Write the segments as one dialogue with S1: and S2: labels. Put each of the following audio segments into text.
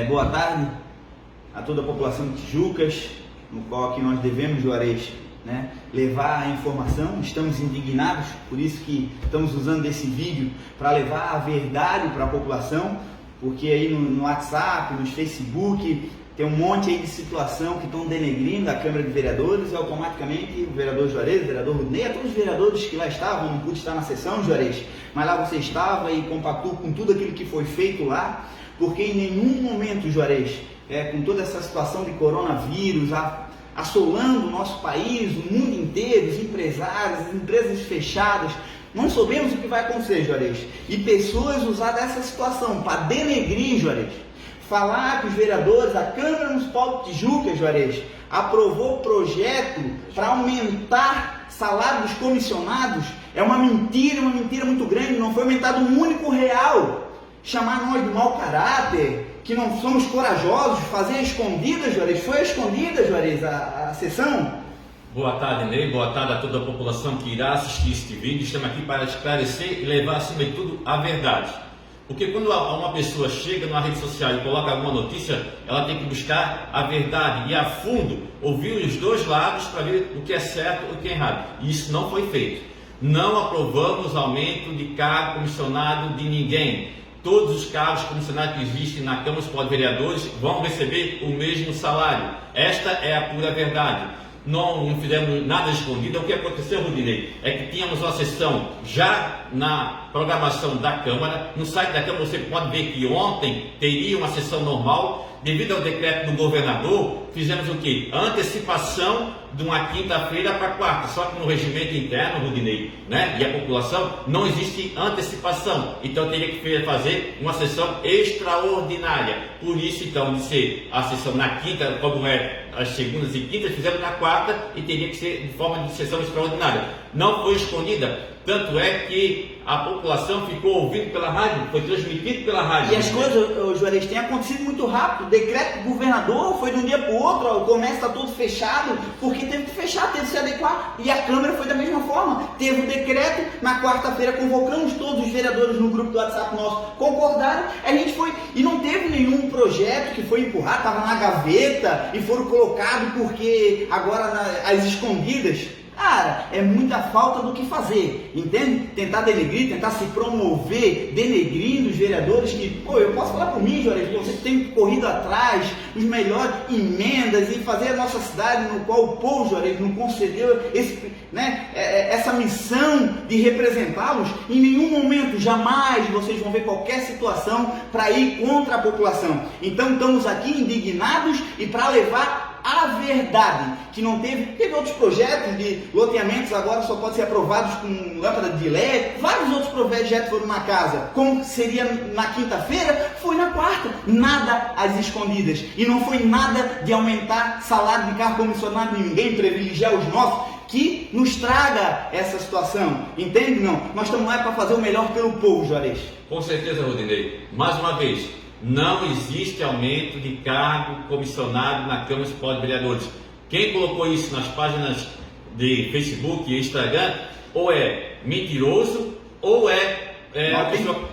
S1: Boa tarde a toda a população de Tijucas, no qual aqui nós devemos, Juarez, levar a informação. Estamos indignados, por isso que estamos usando esse vídeo para levar a verdade para a população, porque aí no WhatsApp, no Facebook, tem um monte aí de situação que estão denegrindo a Câmara de Vereadores e automaticamente o vereador Juarez, o vereador Rudney, a todos os vereadores que lá estavam, não pude estar na sessão, Juarez, mas lá você estava e compactou com tudo aquilo que foi feito lá, porque em nenhum momento, Juarez, com toda essa situação de coronavírus, assolando o nosso país, o mundo inteiro, os empresários, as empresas fechadas, não sabemos o que vai acontecer, Juarez. E pessoas usar dessa situação para denegrir, Juarez, falar que os vereadores, a Câmara Municipal de Tijucas, Juarez, aprovou o projeto para aumentar salário dos comissionados, é uma mentira muito grande, não foi aumentado um único real. Chamar nós de mau caráter, que não somos corajosos, fazer escondida, Juarez, foi escondida, Juarez, a sessão?
S2: Boa tarde, Ney, boa tarde a toda a população que irá assistir este vídeo. Estamos aqui para esclarecer e levar, acima de tudo, a verdade. Porque quando uma pessoa chega na rede social e coloca alguma notícia, ela tem que buscar a verdade e a fundo, ouvir os dois lados para ver o que é certo e o que é errado. E isso não foi feito. Não aprovamos aumento de cargo comissionado de ninguém. Todos os cargos comissionados que existem na Câmara Municipal de Vereadores vão receber o mesmo salário. Esta é a pura verdade. Não fizemos nada escondido. O que aconteceu, Rudney, é que tínhamos uma sessão já na programação da Câmara. No site da Câmara você pode ver que ontem teria uma sessão normal. Devido ao decreto do governador, fizemos o quê? A antecipação de uma quinta-feira para quarta. Só que no regimento interno, Rudney, e a população, não existe antecipação. Então teria que fazer uma sessão extraordinária. Por isso, então, de ser a sessão na quinta, como é as segundas e quintas, fizemos na quarta e teria que ser de forma de sessão extraordinária. Não foi escondida. Tanto é que a população ficou ouvindo pela rádio, foi transmitido pela rádio.
S1: E as coisas, Juarez, têm acontecido muito rápido. O decreto do governador foi de um dia para o outro, o comércio está todo fechado, porque teve que fechar, teve que se adequar. E a Câmara foi da mesma forma. Teve o decreto, na quarta-feira convocamos todos os vereadores no grupo do WhatsApp nosso, concordaram, a gente foi. E não teve nenhum projeto que foi empurrado, estava na gaveta e foram colocados porque agora as escondidas. Cara, é muita falta do que fazer, entende? Tentar denegrir, tentar se promover, denegrindo os vereadores que, eu posso falar por mim, Juarez, você tem corrido atrás, os melhores emendas e fazer a nossa cidade, no qual o povo, Juarez, não concedeu essa missão de representá-los. Em nenhum momento, jamais vocês vão ver qualquer situação para ir contra a população. Então, estamos aqui indignados e para levar a verdade, que não teve outros projetos de loteamentos agora só podem ser aprovados com lâmpada de LED, vários outros projetos foram na casa, como seria na quinta-feira, foi na quarta, nada às escondidas, e não foi nada de aumentar salário de cargo comissionado de ninguém, privilegiar os nossos, que nos traga essa situação, entende? Não, nós estamos lá para fazer o melhor pelo povo, Juarez.
S2: Com certeza, Rudney, mais uma vez, não existe aumento de cargo comissionado na Câmara Municipal de Vereadores. Quem colocou isso nas páginas de Facebook e Instagram, ou é mentiroso, ou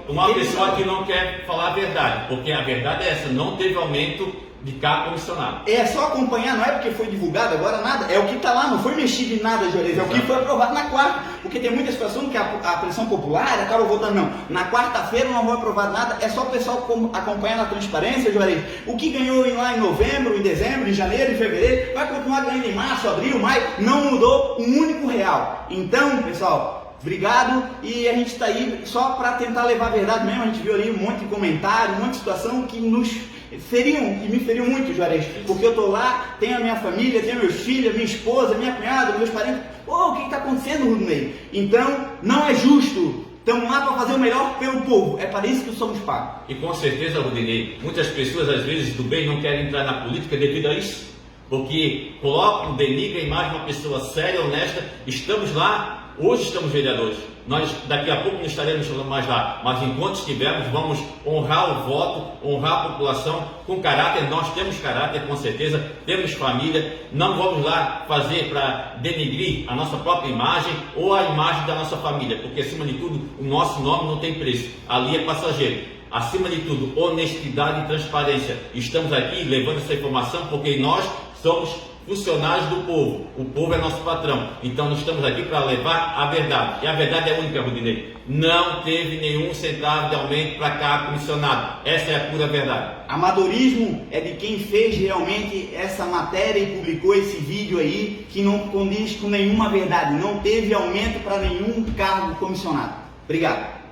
S2: uma pessoa que não quer falar a verdade, porque a verdade é essa, não teve aumento de cargo comissionado.
S1: É só acompanhar, não é porque foi divulgado agora nada, é o que está lá, não foi mexido em nada, Juarez, é o que foi aprovado na quarta, porque tem muita situação que a pressão popular acaba votando, não, na quarta-feira não vai aprovar nada, é só o pessoal acompanhar na transparência, Juarez, o que ganhou lá em novembro, em dezembro, em janeiro, em fevereiro, vai continuar ganhando em março, abril, maio, não mudou um único real. Então, pessoal, obrigado, e a gente está aí só para tentar levar a verdade mesmo. A gente viu ali um monte de comentário, um monte de situação que nos feriam, e me feriu muito, Juarez, porque eu estou lá, tenho a minha família, tenho meus filhos, minha esposa, minha cunhada, meus parentes. O que está acontecendo, Rudney? Então, não é justo. Estamos lá para fazer o melhor pelo povo, é para isso que somos pagos.
S2: E com certeza, Rudney, muitas pessoas às vezes do bem não querem entrar na política devido a isso, porque colocam, denigram a imagem de uma pessoa séria, honesta. Estamos lá. Hoje estamos vereadores, nós daqui a pouco não estaremos mais lá, mas enquanto estivermos, vamos honrar o voto, honrar a população com caráter. Nós temos caráter, com certeza, temos família, não vamos lá fazer para denegrir a nossa própria imagem ou a imagem da nossa família, porque acima de tudo o nosso nome não tem preço, ali é passageiro. acima de tudo, honestidade e transparência. Estamos aqui levando essa informação porque nós somos funcionários do povo. O povo é nosso patrão. Então nós estamos aqui para levar a verdade. E a verdade é única, Rudinei. Não teve nenhum centavo de aumento para cada comissionado. Essa é a pura verdade.
S1: Amadorismo é de quem fez realmente essa matéria e publicou esse vídeo aí, que não condiz com nenhuma verdade. Não teve aumento para nenhum cargo comissionado. Obrigado.